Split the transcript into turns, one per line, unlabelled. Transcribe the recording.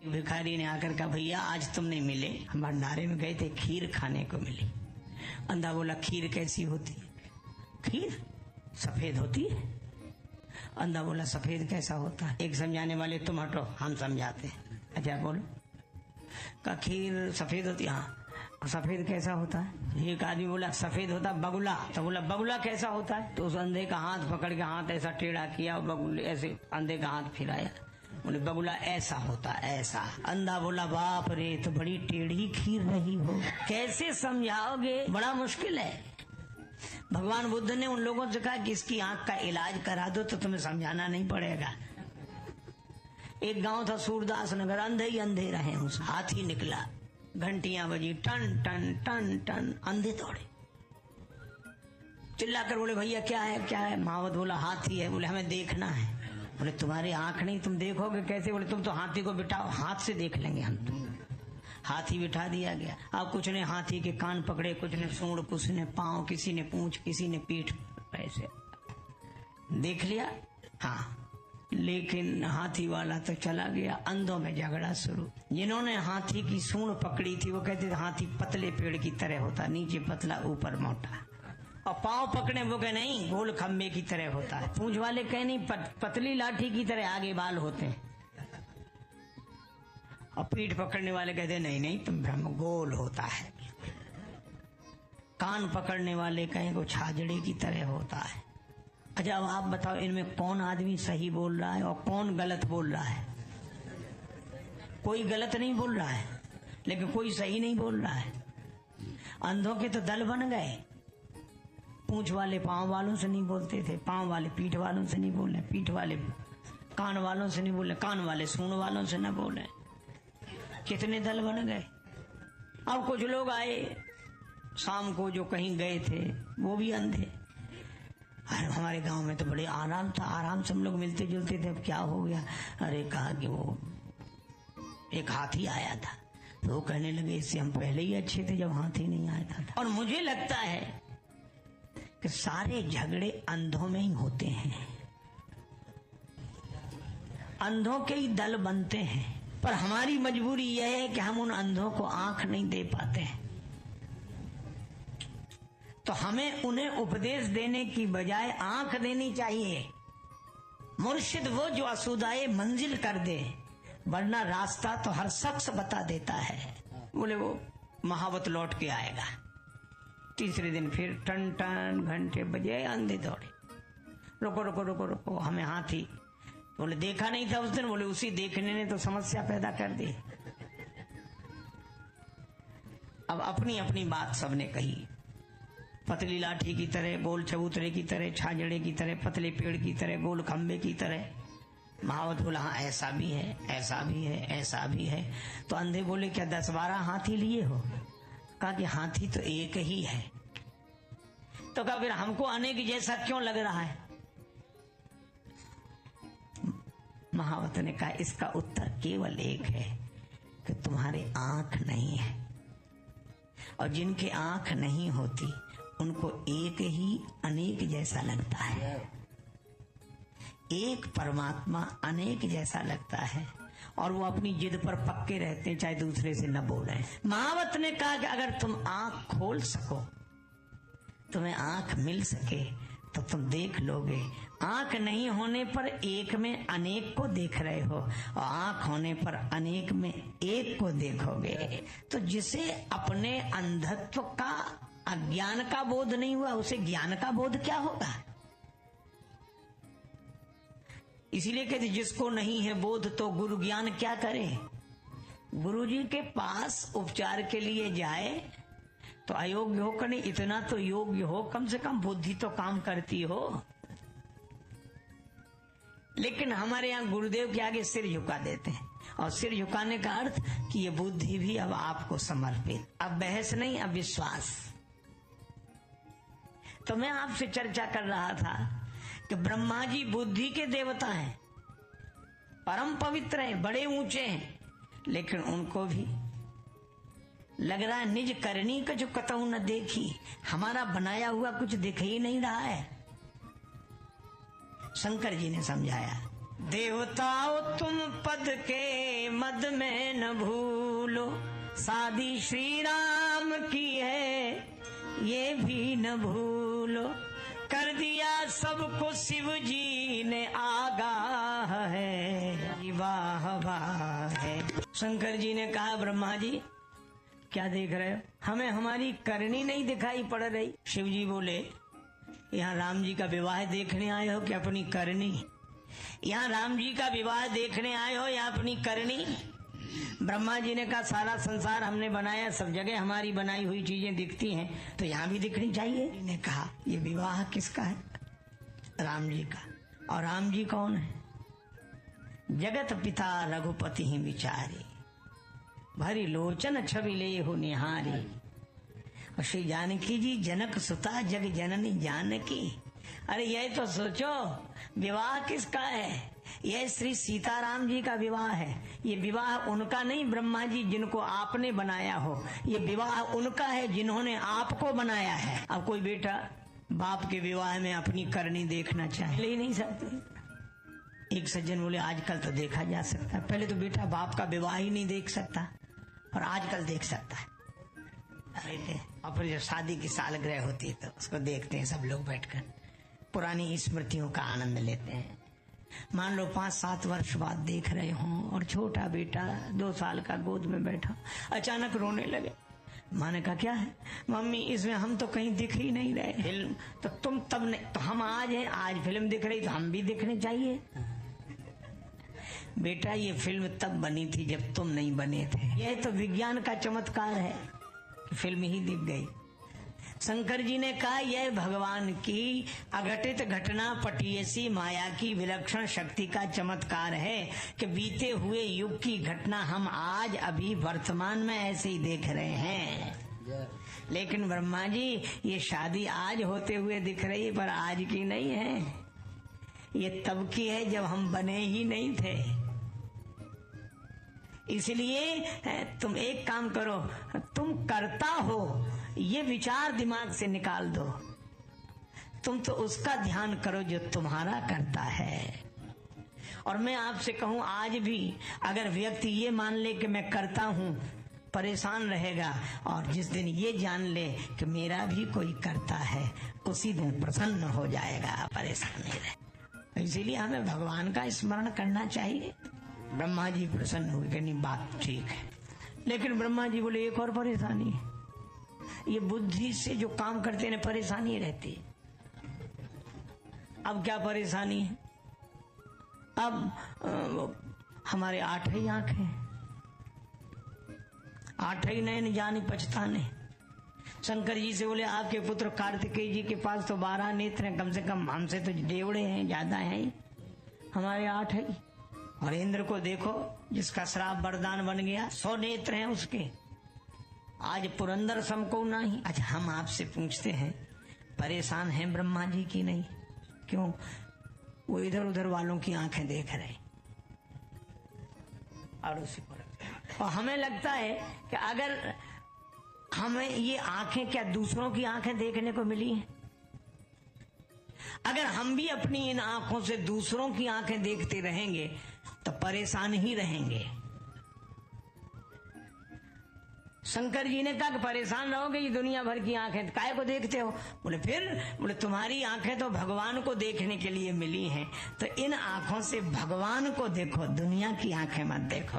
भिखारी ने आकर कहा, भैया आज तुम नहीं मिले, हम भंडारे में गए थे, खीर खाने को मिली। अंधा बोला, खीर कैसी होती है? खीर सफेद होती है। अंधा बोला, सफेद कैसा होता है? एक समझाने वाले, तुम हटो, हम समझाते हैं। अच्छा बोलो। का खीर सफेद होती है? हाँ। सफेद कैसा होता है? एक आदमी बोला, सफेद होता बगुला। तो बोला, बगुला कैसा होता है? तो उस अंधे का हाथ पकड़ के हाथ ऐसा टेढ़ा किया और बगुले ऐसे अंधे का हाथ फिराया। बोले, बगुला ऐसा होता, ऐसा। अंधा बोला, बाप रे, तो बड़ी टेढ़ी खीर रही हो, कैसे समझाओगे? बड़ा मुश्किल है। भगवान बुद्ध ने उन लोगों से कहा कि इसकी आंख का इलाज करा दो तो तुम्हें समझाना नहीं पड़ेगा। एक गांव था सूरदास नगर, अंधे ही अंधे रहे। उस हाथी निकला, घंटियां बजी, टन टन टन टन, अंधे दौड़े, चिल्लाकर बोले, भैया क्या है क्या है? महावत बोला, हाथी है। बोले, हमें देखना है। बोले, तुम्हारी आंख नहीं, तुम देखोगे कैसे? बोले, तुम तो हाथी को बिठाओ, हाथ से देख लेंगे हम। तुम हाथी बिठा दिया गया। अब कुछ ने हाथी के कान पकड़े, कुछ ने सूंड, कुछ ने पांव, किसी ने पूंछ, किसी ने पीठ, ऐसे देख लिया। हाँ, लेकिन हाथी वाला तो चला गया। अंधों में झगड़ा शुरू। जिन्होंने हाथी की सूंड पकड़ी थी वो कहते थे हाथी पतले पेड़ की तरह होता, नीचे पतला ऊपर मोटा। और पांव पकड़े वो कहे नहीं, गोल खम्बे की तरह होता है। पूंछ वाले कहे नहीं, पतली लाठी की तरह आगे बाल होते हैं। और पीठ पकड़ने वाले कहते नहीं नहीं, तुम ब्रह्म गोल होता है। कान पकड़ने वाले कहें को छाजड़े की तरह होता है। अच्छा, अब आप बताओ, इनमें कौन आदमी सही बोल रहा है और कौन गलत बोल रहा है? कोई गलत नहीं बोल रहा है, लेकिन कोई सही नहीं बोल रहा है। अंधों के तो दल बन गए। पूंछ वाले पांव वालों से नहीं बोलते थे, पांव वाले पीठ वालों से नहीं बोले, पीठ वाले कान वालों से नहीं बोले, कान वाले सूंड वालों से न बोले। कितने दल बन गए। अब कुछ लोग आए शाम को जो कहीं गए थे, वो भी अंधे। हमारे गांव में तो बड़े आराम था, आराम से हम लोग मिलते जुलते थे। अब क्या हो गया? अरे कहा कि वो एक हाथी आया था, तो वो कहने लगे इससे हम पहले ही अच्छे थे जब हाथी नहीं आया था। और मुझे लगता है कि सारे झगड़े अंधों में ही होते हैं, अंधों के ही दल बनते हैं। पर हमारी मजबूरी यह है कि हम उन अंधों को आंख नहीं दे पाते हैं। तो हमें उन्हें उपदेश देने की बजाय आंख देनी चाहिए। मुर्शिद वो जो असुदाए मंजिल कर दे, वरना रास्ता तो हर शख्स बता देता है। बोले, वो महावत लौट के आएगा। तीसरे दिन फिर टन टन घंटे बजे, अंधे दौड़े, रुको रुको रुको रुको, हमें हाथी। बोले, देखा नहीं था उस दिन। बोले, उसी देखने ने तो समस्या पैदा कर दी। अब अपनी अपनी बात सबने कही, पतली लाठी की तरह, गोल चबूतरे की तरह, छाजड़े की तरह, पतले पेड़ की तरह, गोल खंबे की तरह। महावत बोला, हाँ ऐसा भी है, ऐसा भी है, ऐसा भी है। तो अंधे बोले, क्या 10-12 हाथी लिए हो? कहा कि हाथी तो एक ही है। तो कहा, फिर हमको अनेक जैसा क्यों लग रहा है? महावत ने कहा, इसका उत्तर केवल एक है कि तुम्हारी आंख नहीं है, और जिनके आंख नहीं होती उनको एक ही अनेक जैसा लगता है। एक परमात्मा अनेक जैसा लगता है, और वो अपनी जिद पर पक्के रहते हैं, चाहे दूसरे से न बोले। महावत ने कहा कि अगर तुम आंख खोल सको, तुम्हें आंख मिल सके, तो तुम देख लोगे। आंख नहीं होने पर एक में अनेक को देख रहे हो, और आंख होने पर अनेक में एक को देखोगे। तो जिसे अपने अंधत्व का, अज्ञान का बोध नहीं हुआ, उसे ज्ञान का बोध क्या होगा? इसीलिए कहते, जिसको नहीं है बोध तो गुरु ज्ञान क्या करे। गुरु जी के पास उपचार के लिए जाए तो अयोग्य होकर नहीं, इतना तो योग्य हो, कम से कम बुद्धि तो काम करती हो। लेकिन हमारे यहाँ गुरुदेव के आगे सिर झुका देते हैं, और सिर झुकाने का अर्थ कि ये बुद्धि भी अब आपको समर्पित। अब बहस नहीं, अब विश्वास। तो मैं आपसे चर्चा कर रहा था कि ब्रह्मा जी बुद्धि के देवता हैं, परम पवित्र हैं, बड़े ऊंचे हैं, लेकिन उनको भी लग रहा है निज करनी का जो कतहु न देखी, हमारा बनाया हुआ कुछ दिख ही नहीं रहा है। शंकर जी ने समझाया, देवताओं तुम पद के मद में न भूलो, शादी श्री राम की है ये भी न भूलो, कर दिया सबको शिव जी ने आगाह है, वाह वाह है। शंकर जी ने कहा ब्रह्मा जी क्या देख रहे हो, हमें हमारी करनी नहीं दिखाई पड़ रही। शिव जी बोले यहाँ राम जी का विवाह देखने आए हो कि अपनी करनी? यहाँ राम जी का विवाह देखने आए हो या अपनी करनी? ब्रह्मा जी ने कहा सारा संसार हमने बनाया, सब जगह हमारी बनाई हुई चीजें दिखती हैं, तो यहाँ भी दिखनी चाहिए। ने कहा ये विवाह किसका है? राम जी का। और राम जी कौन है? जगत पिता रघुपति ही विचारी, भरी लोचन छवि ले हो निहारी। और श्री जानकी जी जनक सुता जग जननी जानकी। अरे यह तो सोचो विवाह किसका है? यह श्री सीताराम जी का विवाह है। ये विवाह उनका नहीं ब्रह्मा जी जिनको आपने बनाया हो, ये विवाह उनका है जिन्होंने आपको बनाया है। अब कोई बेटा बाप के विवाह में अपनी करनी देखना चाहे, ले नहीं सकते। एक सज्जन बोले आजकल तो देखा जा सकता है, पहले तो बेटा बाप का विवाह ही नहीं देख सकता और आजकल देख सकता है। अरे और फिर जब शादी की सालगिरह होती है तो उसको देखते हैं सब लोग बैठकर, पुरानी स्मृतियों का आनंद लेते हैं। मान लो 5-7 वर्ष बाद देख रहे हों और छोटा बेटा 2 साल का गोद में बैठा अचानक रोने लगे। माँ ने कहा क्या है? मम्मी इसमें हम तो कहीं दिख ही नहीं रहे। फिल्म तो तुम तब नहीं, तो हम आज हैं, आज फिल्म दिख रही तो हम भी दिखने चाहिए। बेटा ये फिल्म तब बनी थी जब तुम नहीं बने थे। यह तो विज्ञान का चमत्कार है कि फिल्म ही दिख गई। शंकर जी ने कहा यह भगवान की अघटित घटना पटीयसी माया की विलक्षण शक्ति का चमत्कार है कि बीते हुए युग की घटना हम आज अभी वर्तमान में ऐसे ही देख रहे हैं। लेकिन ब्रह्मा जी ये शादी आज होते हुए दिख रही पर आज की नहीं है, ये तब की है जब हम बने ही नहीं थे। इसलिए तुम एक काम करो, तुम करता हो ये विचार दिमाग से निकाल दो, तुम तो उसका ध्यान करो जो तुम्हारा करता है। और मैं आपसे कहूं आज भी अगर व्यक्ति ये मान ले कि मैं करता हूं परेशान रहेगा, और जिस दिन ये जान ले कि मेरा भी कोई करता है उसी दिन प्रसन्न हो जाएगा, परेशान नहीं रहे। इसीलिए हमें भगवान का स्मरण करना चाहिए। ब्रह्मा जी प्रसन्न हुए कि नहीं बात ठीक है, लेकिन ब्रह्मा जी बोले एक और परेशानी है, ये बुद्धि से जो काम करते हैं परेशानी रहती है। अब क्या परेशानी है? अब हमारे 8 ही आंख हैं, 8 ही नयन जाने पछताने। शंकर जी से बोले आपके पुत्र कार्तिकेय जी के पास तो 12 नेत्र हैं, कम से कम हमसे तो डेवड़े हैं, ज्यादा हैं, हमारे 8 ही। और इंद्र को देखो जिसका श्राप वरदान बन गया, 100 नेत्र हैं उसके, आज पुरंदर समको नहीं। अच्छा हम आपसे पूछते हैं परेशान हैं ब्रह्मा जी की नहीं? क्यों? वो इधर उधर वालों की आंखें देख रहे और उसी पर। और हमें लगता है कि अगर हमें ये आंखें क्या दूसरों की आंखें देखने को मिली हैं? अगर हम भी अपनी इन आंखों से दूसरों की आंखें देखते रहेंगे तो परेशान ही रहेंगे। शंकर जी ने कहा कि परेशान रहोगे, ये दुनिया भर की आंखें काहे को देखते हो? बोले तुम्हारी आंखें तो भगवान को देखने के लिए मिली हैं, तो इन आंखों से भगवान को देखो, दुनिया की आंखें मत देखो।